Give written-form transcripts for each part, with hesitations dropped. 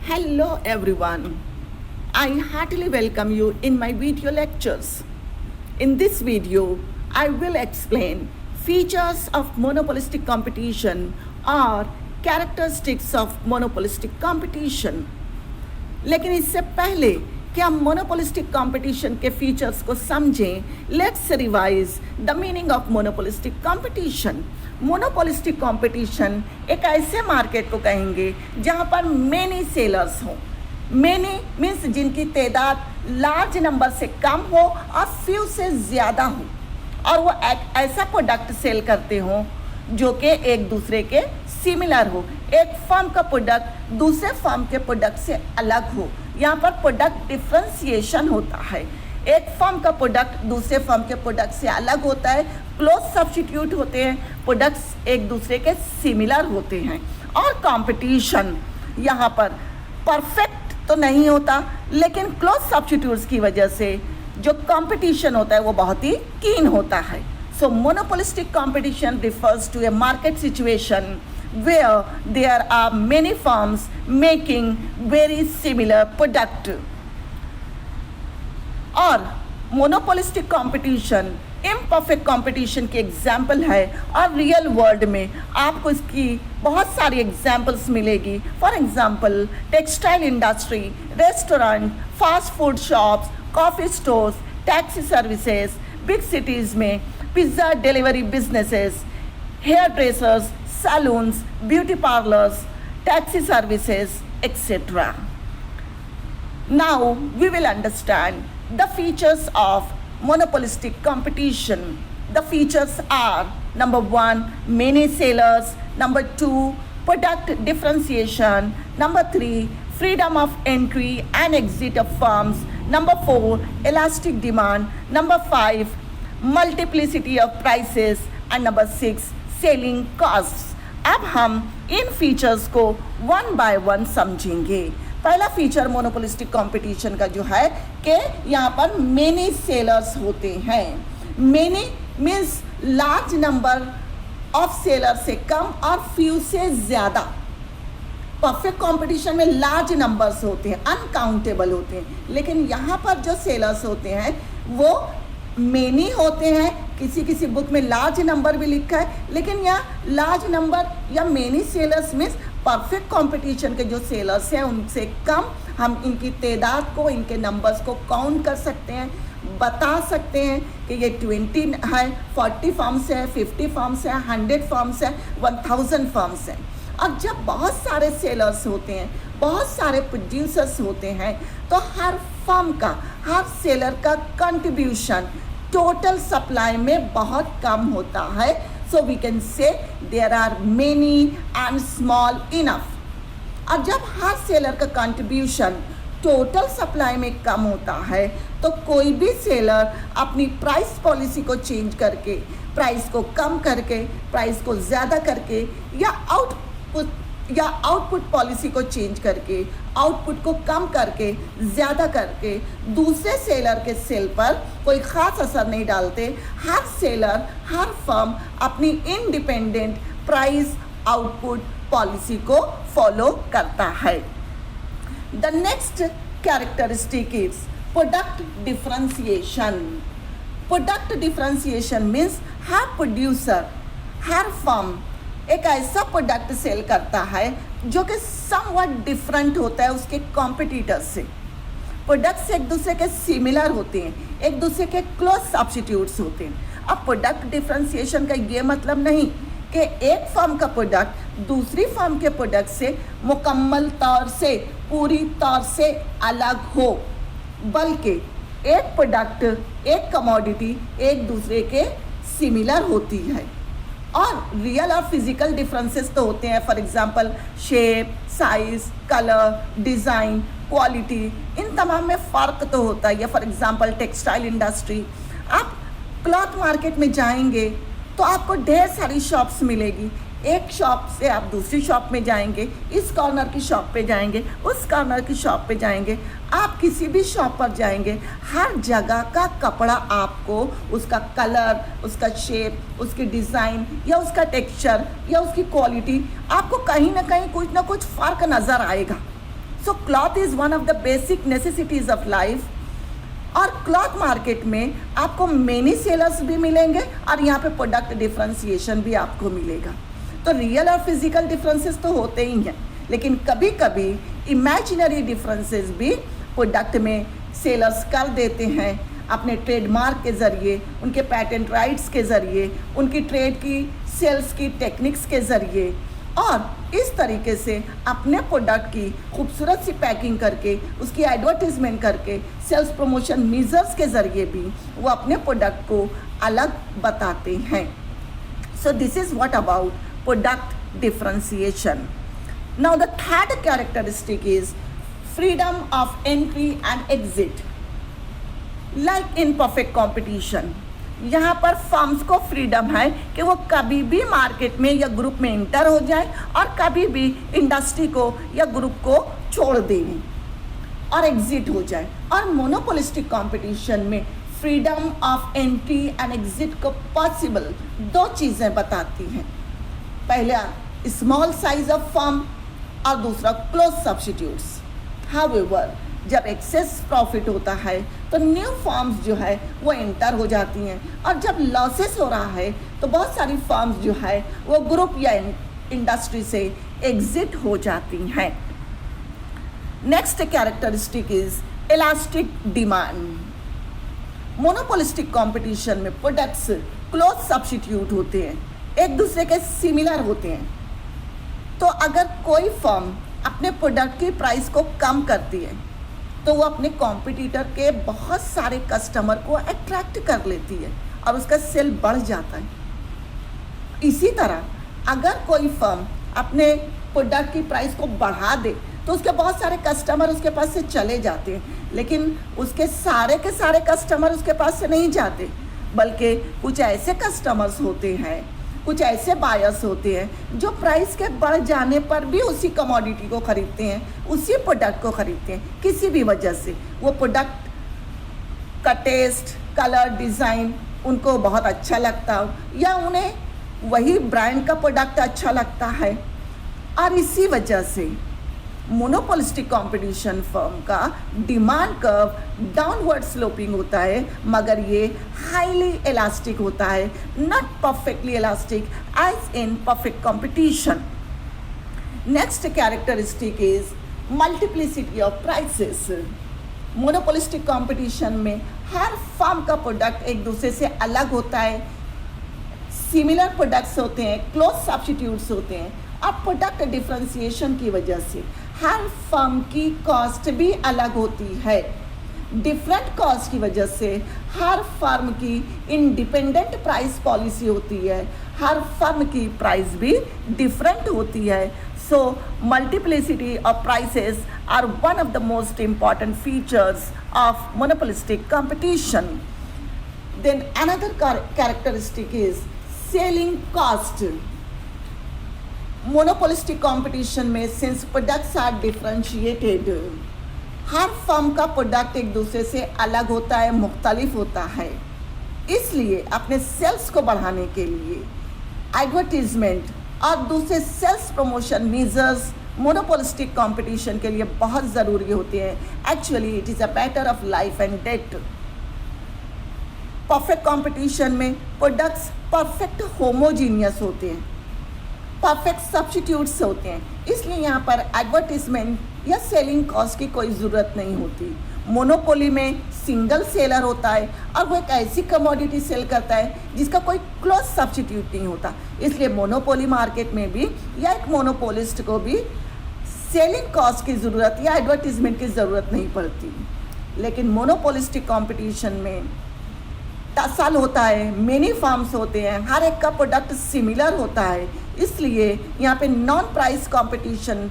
Hello everyone. I heartily welcome you in my video lectures. In this video, I will explain features of monopolistic competition or characteristics of monopolistic competition. लेकिन इससे पहले कि हम monopolistic competition के features को समझें, let's revise the meaning of monopolistic competition. Monopolistic competition एक ऐसे मार्केट को कहेंगे जहां पर मेनी सेलर्स हों. मेनी मीन्स जिनकी तादाद लार्ज नंबर से कम हो और फ्यू से ज़्यादा हो, और वो ऐसा प्रोडक्ट सेल करते हों जो कि एक दूसरे के सिमिलर हो. एक फर्म का प्रोडक्ट दूसरे फर्म के प्रोडक्ट से अलग हो. यहाँ पर प्रोडक्ट डिफ्रेंसिएशन होता है. एक फर्म का प्रोडक्ट दूसरे फर्म के प्रोडक्ट से अलग होता है. क्लोज सब्स्टिट्यूट होते हैं, प्रोडक्ट्स एक दूसरे के सिमिलर होते हैं. और कंपटीशन यहाँ पर परफेक्ट तो नहीं होता, लेकिन क्लोज सब्स्टिट्यूट्स की वजह से जो कंपटीशन होता है वो बहुत ही कीन होता है. So monopolistic competition refers to a market situation where there are many firms making very similar product. और monopolistic competition imperfect competition की एग्जाम्पल है, और रियल वर्ल्ड में आपको इसकी बहुत सारी एग्जाम्पल्स मिलेगी. For example textile industry, restaurant, fast food shops, coffee stores, taxi services, big cities में pizza delivery businesses, hairdressers, salons, beauty parlours, taxi services, etc. Now we will understand the features of monopolistic competition. The features are: number 1, many sellers; number 2, product differentiation; number 3, freedom of entry and exit of firms; number 4, elastic demand; number 5, multiplicity of prices and number 6, selling costs. अब हम इन features को one by one समझेंगे. पहला feature monopolistic competition का जो है कि यहाँ पर मेनी सेलर्स होते हैं. Many means large number of seller से कम और फ्यू से ज़्यादा. परफेक्ट कंपटीशन में लार्ज नंबर्स होते हैं, अनकाउंटेबल होते हैं, लेकिन यहाँ पर जो सेलर्स होते हैं वो मेनी होते हैं. किसी बुक में लार्ज नंबर भी लिखा है, लेकिन यहाँ लार्ज नंबर या many sellers means perfect competition के जो सेलर्स हैं उनसे कम. हम इनकी तादाद को, इनके नंबर्स को काउंट कर सकते हैं, बता सकते हैं कि ये 20 है, 40 फर्म्स है, 50 फर्म्स है, 100 फर्म्स है, 1000 फर्म्स है. और जब बहुत सारे सेलर्स होते हैं, बहुत सारे प्रोड्यूसर्स होते हैं, तो हर फर्म का, हर सेलर का कंट्रीब्यूशन टोटल सप्लाई में बहुत कम होता है. So we can say there are many and small enough. और जब हर सेलर का कंट्रीब्यूशन टोटल सप्लाई में कम होता है तो कोई भी सेलर अपनी प्राइस पॉलिसी को चेंज करके, प्राइस को कम करके, प्राइस को ज़्यादा करके, या आउटपुट पॉलिसी को चेंज करके, आउटपुट को कम करके, ज़्यादा करके दूसरे सेलर के सेल पर कोई ख़ास असर नहीं डालते. हर सेलर, हर फर्म अपनी इंडिपेंडेंट प्राइस आउटपुट पॉलिसी को फॉलो करता है. The next characteristic is product differentiation. Product differentiation means her producer, her firm एक ऐसा प्रोडक्ट सेल करता है जो कि समवट डिफरेंट होता है उसके कॉम्पिटिटर्स से. प्रोडक्ट्स एक दूसरे के सिमिलर होते हैं, एक दूसरे के क्लोज सब्स्टिट्यूट्स होते हैं. अब प्रोडक्ट डिफ्रेंसिएशन का ये मतलब नहीं कि एक फर्म का प्रोडक्ट दूसरी फर्म के प्रोडक्ट से मुकम्मल तौर से, पूरी तौर से अलग हो, बल्कि एक प्रोडक्ट, एक कमोडिटी एक दूसरे के सिमिलर होती है. और रियल और फिजिकल डिफरेंसेस तो होते हैं. For example shape, size, colour, design, quality, इन तमाम में फ़र्क तो होता है. फॉर एग्जांपल टेक्सटाइल इंडस्ट्री, आप क्लॉथ मार्केट में जाएंगे तो आपको ढेर सारी शॉप्स मिलेगी. एक शॉप से आप दूसरी शॉप में जाएंगे, इस कॉर्नर की शॉप पे जाएंगे, उस कॉर्नर की शॉप पे जाएंगे. आप किसी भी शॉप पर जाएंगे, हर जगह का कपड़ा आपको, उसका कलर, उसका शेप, उसकी डिज़ाइन या उसका टेक्सचर या उसकी क्वालिटी, आपको कहीं ना कहीं कुछ ना कुछ फ़र्क नज़र आएगा. So cloth is one of the basic necessities of life. और क्लॉथ मार्केट में आपको मेनी सेलर्स भी मिलेंगे और यहाँ पे प्रोडक्ट डिफ्रेंसिएशन भी आपको मिलेगा। तो रियल और फिजिकल डिफरेंसेस तो होते ही हैं, लेकिन कभी कभी इमेजिनरी डिफरेंसेस भी प्रोडक्ट में सेलर्स कर देते हैं अपने ट्रेडमार्क के ज़रिए, उनके पैटेंट राइट्स के ज़रिए, उनकी ट्रेड की सेल्स की टेक्निक्स के ज़रिए, और इस तरीके से अपने प्रोडक्ट की खूबसूरत सी पैकिंग करके, उसकी एडवर्टीजमेंट करके, सेल्स प्रमोशन मेजर्स के ज़रिए भी वो अपने प्रोडक्ट को अलग बताते हैं। So this is what about product differentiation. Now the third characteristic is freedom of entry and exit. Like in perfect competition, यहाँ पर फर्म्स को फ्रीडम है कि वो कभी भी मार्केट में या ग्रुप में इंटर हो जाए और कभी भी इंडस्ट्री को या ग्रुप को छोड़ दें और एग्जिट हो जाए। और मोनोपोलिस्टिक कंपटीशन में freedom of entry and exit को पॉसिबल दो चीज़ें बताती हैं। पहला स्मॉल साइज ऑफ फर्म और दूसरा क्लोज सब्स्टिट्यूट्स। हाउएवर जब एक्सेस प्रॉफिट होता है तो न्यू फर्म्स जो है वो एंटर हो जाती हैं, और जब लॉसेस हो रहा है तो बहुत सारी फर्म्स जो है वो ग्रुप या इंडस्ट्री से एग्जिट हो जाती हैं। Next characteristic is elastic demand. Monopolistic competition में प्रोडक्ट्स क्लोज सब्स्टिट्यूट होते हैं, एक दूसरे के सिमिलर होते हैं। तो अगर कोई फर्म अपने प्रोडक्ट की प्राइस को कम करती है तो वो अपने कॉम्पिटिटर के बहुत सारे कस्टमर को अट्रैक्ट कर लेती है और उसका सेल बढ़ जाता है। इसी तरह अगर कोई फर्म अपने प्रोडक्ट की प्राइस को बढ़ा दे तो उसके बहुत सारे कस्टमर उसके पास से चले जाते हैं, लेकिन उसके सारे के सारे कस्टमर उसके पास से नहीं जाते, बल्कि कुछ ऐसे कस्टमर्स होते हैं, कुछ ऐसे बायर्स होते हैं जो प्राइस के बढ़ जाने पर भी उसी कमोडिटी को ख़रीदते हैं, उसी प्रोडक्ट को ख़रीदते हैं। किसी भी वजह से वो प्रोडक्ट का टेस्ट, कलर, डिज़ाइन उनको बहुत अच्छा लगता हो, या उन्हें वही ब्रांड का प्रोडक्ट अच्छा लगता है, और इसी वजह से मोनोपोलिस्टिक कंपटीशन फर्म का डिमांड कर्व डाउनवर्ड स्लोपिंग होता है, मगर ये हाईली इलास्टिक होता है, not perfectly elastic as in perfect competition. Next characteristic is multiplicity of prices. Monopolistic competition में हर फर्म का प्रोडक्ट एक दूसरे से अलग होता है, सिमिलर प्रोडक्ट्स होते हैं, क्लोज सब्स्टिट्यूट्स होते हैं। अब प्रोडक्ट डिफ्रेंसिएशन की वजह से हर फर्म की कॉस्ट भी अलग होती है। डिफरेंट कॉस्ट की वजह से हर फर्म की इंडिपेंडेंट प्राइस पॉलिसी होती है, हर फर्म की प्राइस भी डिफरेंट होती है। So multiplicity of prices are one of the most important features of monopolistic competition. Then another characteristic is selling cost. Monopolistic competition में सिंस प्रोडक्ट्स आर डिफरेंशिएटेड, हर firm का प्रोडक्ट एक दूसरे से अलग होता है, मुख्तलिफ होता है, इसलिए अपने सेल्स को बढ़ाने के लिए एडवर्टीजमेंट और दूसरे sales promotion measures monopolistic competition के लिए बहुत ज़रूरी होते हैं। Actually it is a matter of life and death. Perfect competition में प्रोडक्ट्स परफेक्ट होमोजीनियस होते हैं, परफेक्ट सब्स्टिट्यूट्स होते हैं, इसलिए यहाँ पर एडवर्टीजमेंट या सेलिंग कॉस्ट की कोई ज़रूरत नहीं होती। मोनोपोली में सिंगल सेलर होता है और वो एक ऐसी कमोडिटी सेल करता है जिसका कोई क्लोज सब्स्टिट्यूट नहीं होता, इसलिए मोनोपोली मार्केट में भी या एक मोनोपोलिस्ट को भी सेलिंग कॉस्ट की ज़रूरत या एडवर्टीजमेंट की ज़रूरत नहीं पड़ती। लेकिन मोनोपोलिस्टिक कंपटीशन में टसल होता है, मेनी फर्म्स होते हैं, हर एक का प्रोडक्ट सिमिलर होता है, इसलिए यहाँ पे नॉन प्राइस कंपटीशन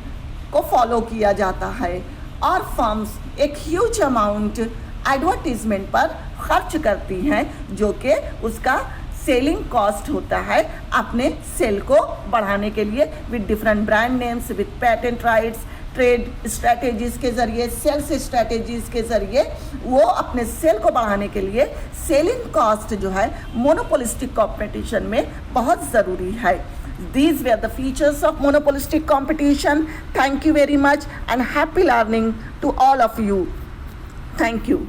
को फॉलो किया जाता है और फर्म्स एक ह्यूज अमाउंट एडवर्टीजमेंट पर खर्च करती हैं, जो कि उसका सेलिंग कॉस्ट होता है अपने सेल को बढ़ाने के लिए, with different brand names, with patent rights, trade strategies के ज़रिए, सेल्स स्ट्रैटेजीज़ के ज़रिए वो अपने सेल को बढ़ाने के लिए सेलिंग कॉस्ट जो है मोनोपोलिस्टिक कंपटीशन में बहुत ज़रूरी है। These were the features of monopolistic competition. Thank you very much and happy learning to all of you. Thank you.